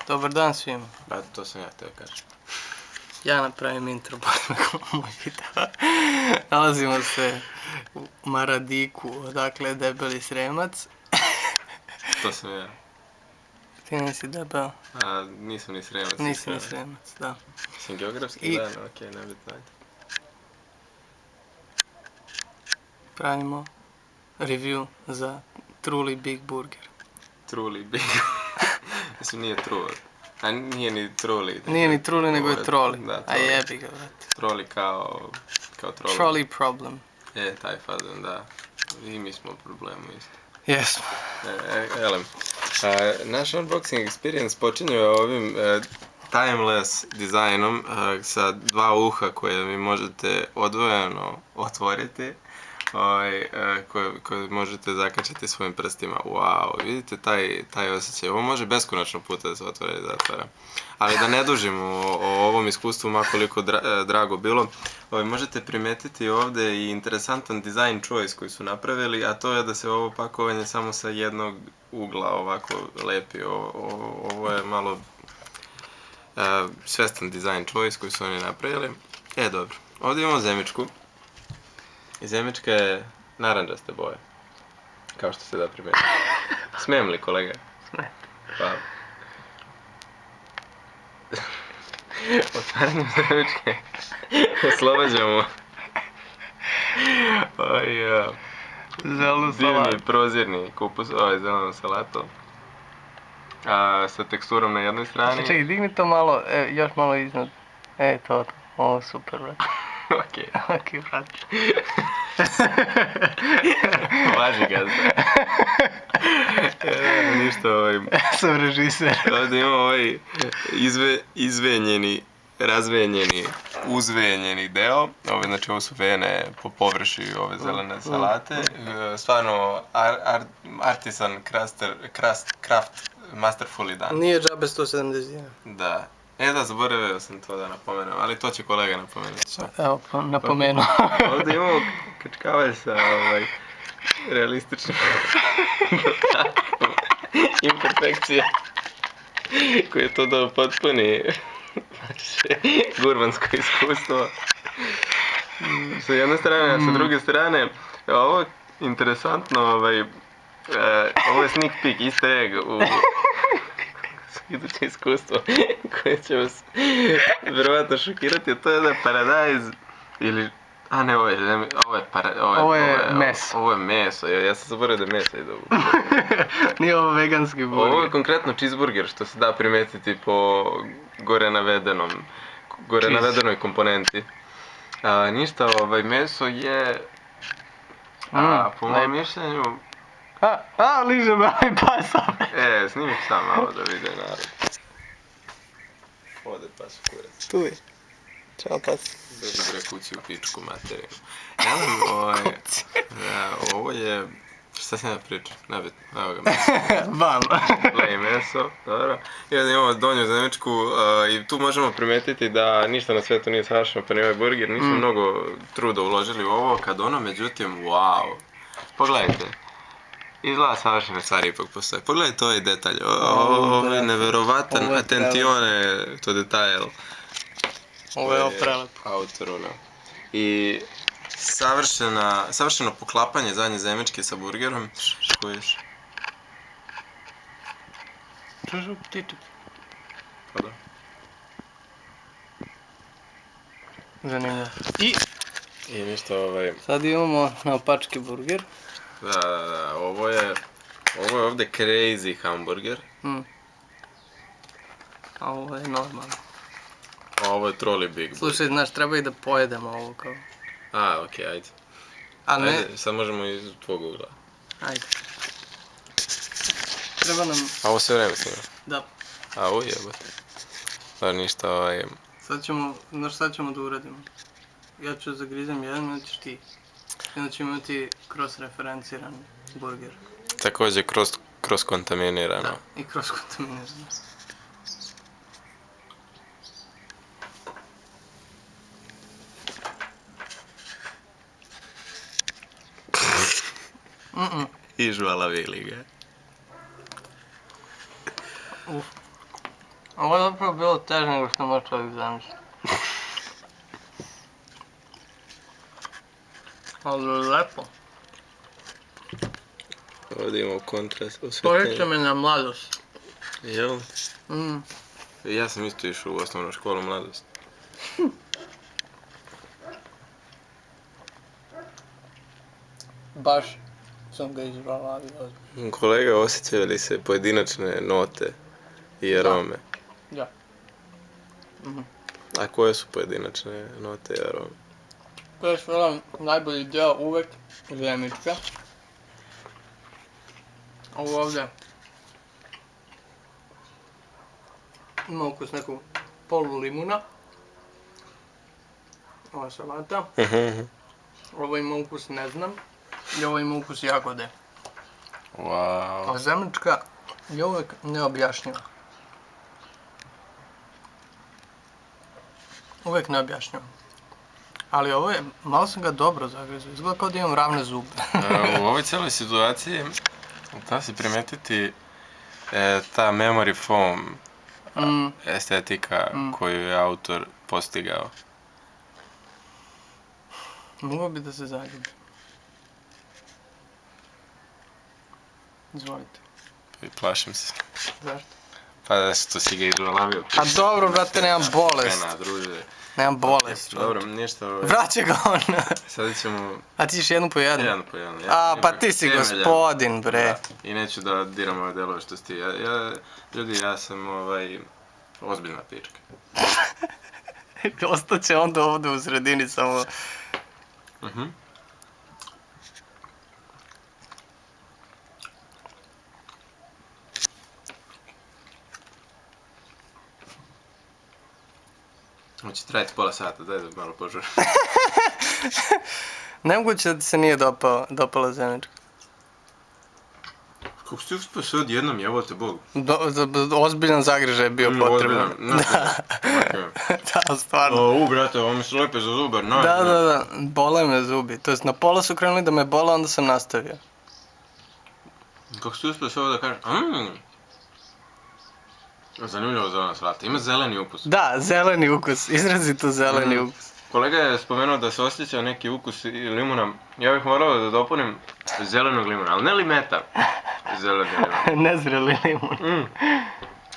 Dobar dan svima. Ba, to sam ja teo kažem. Ja napravim intro, moj video. Nalazimo se u Maradiku, odakle je debeli Sremac. To sam ja. Ti nisi debel? Nisam ni Sremac. Nisi ni Sremac, da. Mislim, geografski dan, okej, nebitno, ajde. Pravimo review za Truly Big Burger. Truly Big. Mislim, nije Truly. A nije ni Truly. Nije ni Truly, nego je Troli. Da, A jebi ga, brate. Troli kao Troli. Trolley problem. Taj fazon, da. I mi smo u problemu isto. Jesmo. Elem, naš unboxing experience počinje ovim timeless dizajnom sa dva uha koje mi možete odvojeno otvoriti, koje možete zakačiti svojim prstima. Wow, vidite taj osjećaj. Ovo može beskonačno puta da se otvara i zatvara. Ali da ne dužimo o ovom iskustvu, makoliko drago bilo, možete primetiti ovde i interesantan design choice koji su napravili, a to je da se ovo pakovanje samo sa jednog ugla ovako lepi. Ovo je malo svestan design choice koji su oni napravili. Dobro. Ovdje imamo zemičku. I zemička je naranđaste boje. Kao što se da primetiti. Smijem li, kolega? Smijem. Hvala. Otvaranjem zemičke oslobađamo Zelenu salatu. divni prozirni kupus, zelenu salatu. Sa teksturom na jednoj strani. Čekaj, digni to malo, još malo iznad. To. Ovo super, brate. Okej. Okej, brate. Važi gazda. Ništa Sam režiser. Ovdje imamo izvenjeni, razvenjeni, uzvenjeni deo. Znači ovo su vene po površiju ove zelene salate. Stvarno artisan craft masterfully dan. Nije džabe 170 dinara. Da. Da, zaboravio sam to da napomenem, ali to će kolega napomenuti. Evo, napomenuo. Ovdje imamo kačkavalj sa realističnim imperfekcije koji je to da potpuni gurmansko iskustvo. Sa jedne strane, a sa druge strane, ovo je interesantno, ovo je sneak peek, easter egg u iduće iskustvo koje će vas vjerovatno šokirati, a to je da je paradajz ili... Ovo je meso. Ovo je meso, ja sam zaboravio da je meso ide u... Nije ovo veganski burger. Ovo je konkretno cheeseburger, što se da primetiti po gore navedenoj komponenti. Ništa, meso je... po mojom mišljenju... liže me ovaj pas opet. Snimi sam malo da vide narod. Ode pas u kurac. Tu je. Ćao pas. Dođi bre kući u pičku materiju. Ovo je... Šta sam ja pričao? Nebitno. Evo ga meso. Vam. Play meso, dobro. I onda imamo donju zemičku i tu možemo primetiti da ništa na svetu nije savršeno, pa ni ovaj burger. Nisu mnogo truda uložili u ovo, kad međutim, wow. Pogledajte. Izgleda savršene stvari ipak postoje. Pogledajte ovaj detalj. Ovo je neverovatan atentione to detalj. Ovo je prelepo. Autoruno. I savršeno poklapanje zadnje zemičke sa burgerom. Kojiš? Čužu ptičak. Pa da. Zanimljivo. I ništa Sad imamo naopački burger. Da, ovo je ovdje crazy hamburger. A ovo je normalno. A ovo je Truly Big Burger. Slušaj, znaš, treba i da pojedemo ovo kao. Okej, ajde. A ne? Ajde, sad možemo iz tvog ugla. Ajde. Treba nam... A ovo sve vreme snima? Da. Ujebote. Da, ništa, Sad ćemo, znaš šta ćemo da uradimo? Ja ću zagrizem jedan, onda ćeš ti. I onda ćemo imati cross-referenciran burger. Također cross-kontaminirano. Da, i cross-kontaminirano. I žvala vili ga. Ovo je zapravo bilo teže nego što može čovjek zamisliti. Ali lepo. Ovdje imamo kontrast Poreće me na mladost. Jel? Mm. Ja sam isto išao u osnovnu školu mladost. Baš sam ga izvalavio. Kolega, osjećaju li se pojedinačne note i arome? Da. Mhm. A koje su pojedinačne note i arome? To je sve najbolji deo uvek zemička. Ovo ovdje ima ukus nekog polu limuna. Ova salata. Ovo ima ukus ne znam. I ovo ima ukus jagode. Wow. A zemička je uvek neobjašnjiva. Uvek neobjašnjiva. Ali ovo je, malo sam ga dobro zagrizao, izgleda kao da imam ravne zube. U ovoj cijeloj situaciji da se primetiti ta memory foam estetika koju je autor postigao. Mogao bi da se zaljubi. Izvolite. Plašim se. Zašto? Pa što si ga izvalavio. A dobro, brate, nemam bolest. Pena, druže. Nemam bolest. Dobro, ništa. Vraća ga on. Sada ćemo... A ti ćeš jednu po jednu? Jedno po jedno. A, pa ti si gospodin, bre. Da. I neću da diram ove delove što si ti. Ljudi, ja sam ozbiljna pička. Ostaće onda ovdje u sredini samo... Hoće trajati pola sata, daj da malo požurim. Nemoguće da ti se nije dopala zemička. Kako si ti uspio sve odjednom, jebote Bog? Ozbiljan zagrižaj je bio potreban. Da, stvarno. Brate, ovo mi se lepe za zubar. Da, bole me zubi. To jest na pola su krenuli da me bole, onda sam nastavio. Kako si ti uspio sve ovo da kažeš? Zanimljivo zelena salata. Ima zeleni ukus. Da, zeleni ukus. Izrazito zeleni ukus. Kolega je spomenuo da se osjeća neki ukus limuna. Ja bih morao da dopunim zelenog limuna, ali ne limeta. Zeleni limun. Nezreli limun.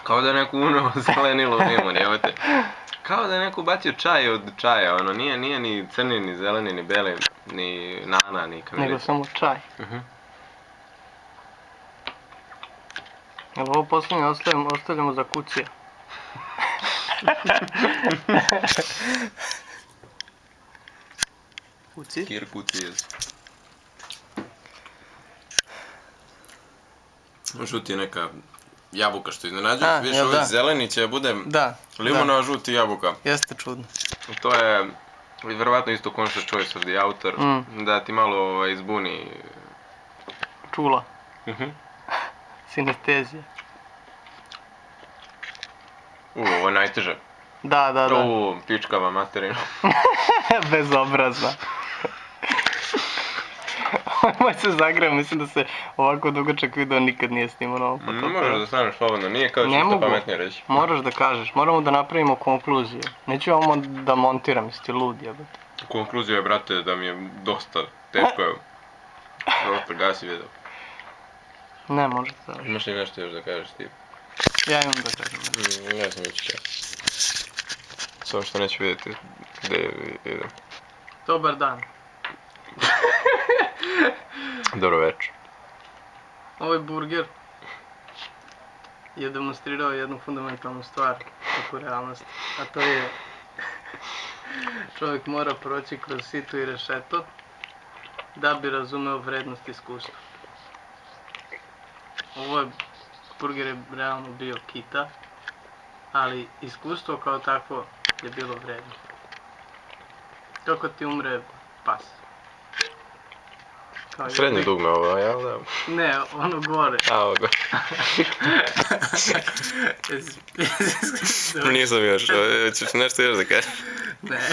Kao da je neko unao zelenilo limun, evo te. Kao da je neko bacio čaj od čaja, ono, nije ni crni, ni zeleni, ni beli, ni nana, ni kamilica. Nego samo čaj. Jel ovo posljednje ostavljamo za kucije? Kuci? Kir kucije. Žuti je neka jabuka što iznenađuje. Viš ovaj zeleni će bude limuna, a žuti jabuka. Jeste čudno. To je vjerovatno isto conscious choice of the author, da ti malo izbuni. Čula. Sinestezija. Ovo je najteže. Da. Pičkava materina. Bezobrazna. Moj se zagreo, mislim da se ovako dugačak video nikad nije snimao na ovom fotoaparatu. Možeš da staneš slobodno, nije kao što pametnije reći. Moraš da kažeš, moramo da napravimo konkluziju. Neću ovo da montiram, jesi ti lud jebate. Konkluzija je, brate, da mi je dosta teško je. Dosta gasi video. Ne, možeš da kažeš. Imaš li nešto još da kažeš ti? Ja imam da kažem. Ja sam već čeo. Samo što neću vidjeti gdje idem. Dobar dan. Dobro večer. Ovaj burger je demonstrirao jednu fundamentalnu stvar u realnosti, a to je čovjek mora proći kroz sito i rešeto da bi razumeo vrednost iskustva. Ovo burger je realno bio kita, ali iskustvo kao takvo je bilo vredno. Kako ti umre pas? Srednje dugme ovo, jel da? Ne, ono gore. Ovo gore. Nisam još, ćeš nešto još da kažeš? Ne.